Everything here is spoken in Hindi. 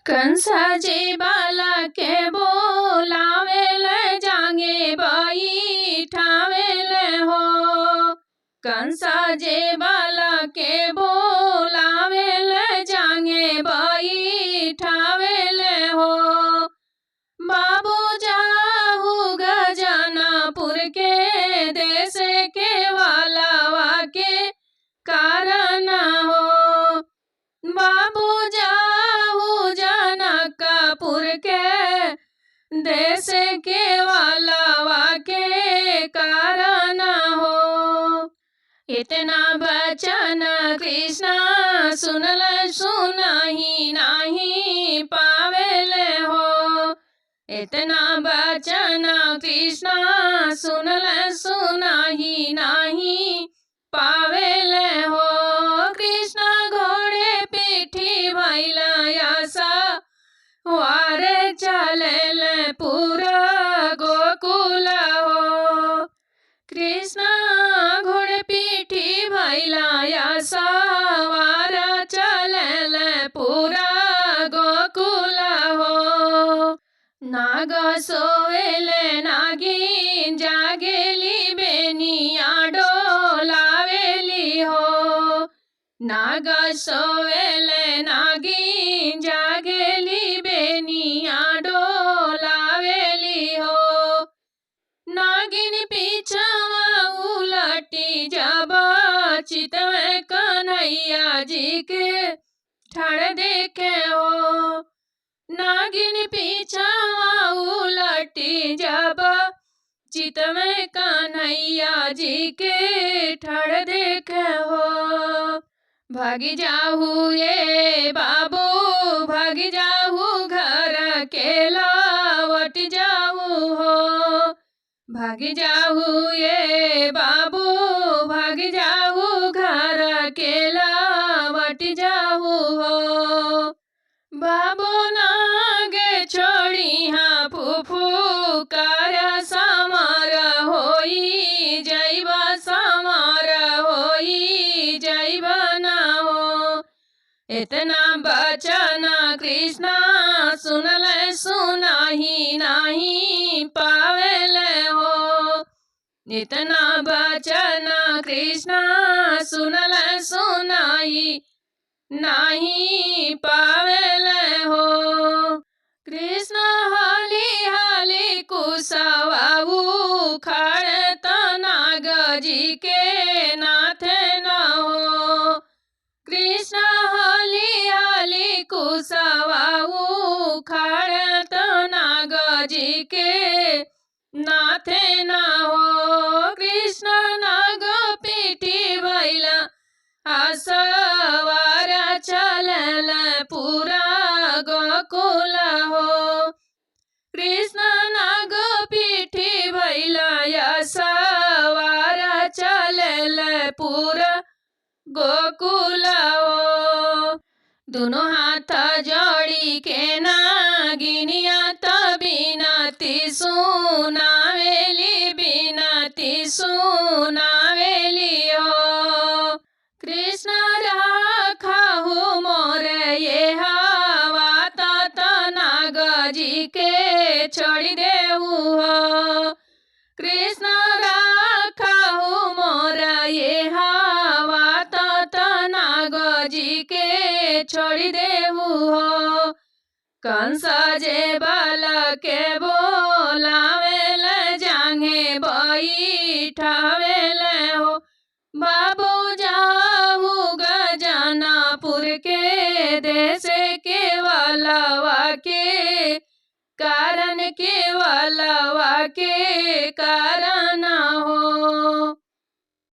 कंसा जी बाला के बोलावेल जांगे बैठावेल हो। कंसा जी बाला के बोलावेल जांगे बैठावेल हो। बाबू जाहू गजनपुर के देश के वालावा के कारण हो। बाबू जाहू जनकपुर के देश के वालावा के कारण हो। इतना वचन कृष्ण सुनल सुनही नहीं पावेल हो। इतना वचन कृष्ण सुनल सुनही नहीं पावेल हो। कृष्ण घोड़े पीठी भइल आशा वार चलल पूरा गोकुल हो। कृष्ण घोड़े पीठी भइल आशा वार चलल पूरा गोकुल हो। नाग सोवेल नागिन जागेली बेनिया डोलावेली हो। नाग सोवेल नागिन जागेली बेनिया डोलावेली हो। नागिन पीछवा उलटी जब चितवे कन्हैया जी के ठाड़ देखे हो। नागिन पीछवा उलटी जब चितवे कन्हैया जी के ठाड़ देखे हो। भागी जाहू ये बाबू भागी जाहू घर के लौट जाहू हो। भागी जाहू ये बाबू भागी जाहू घर के लौट जाहू हो। बाबू नागे छोड़ी हाँ फूफू कर समर होई जैब समर होई जैब न हो। इतना वचन कृष्ण सुनल सुनही नहीं पावेल हो। इतना वचन कृष्ण सुनल सुनही नहीं पावेल हो। कृष्ण हाली हाली कुशवा उखाड़त नाग जी के नाथ न हो। कृष्ण हाली हाली कुशवा उखाड़त नाग जी के नाथ न हो। कृष्ण नाग पीठी भइल आसवार चलल पूरा गोकुल हो। कृष्ण नाग पीठी भइल आसवार चलल पूरा गोकुल हो। दोनों हाथ जोड़ी के नागिनिया त बिनती सुनावेली बिनती सुनावेली हो। कृष्ण राखहु मोर ये हवा तात नाग जी के छोड़ी देहु हो। कृष्ण राखहु मोर ये हवा तात नाग जी के छोड़ी देहु हो। कंस जे बाला के बोलावेल जांगे बैठावेल हो। बाबू जाहू गजनपुर के देश के वालावा के कारण के वालावा के कारण हो।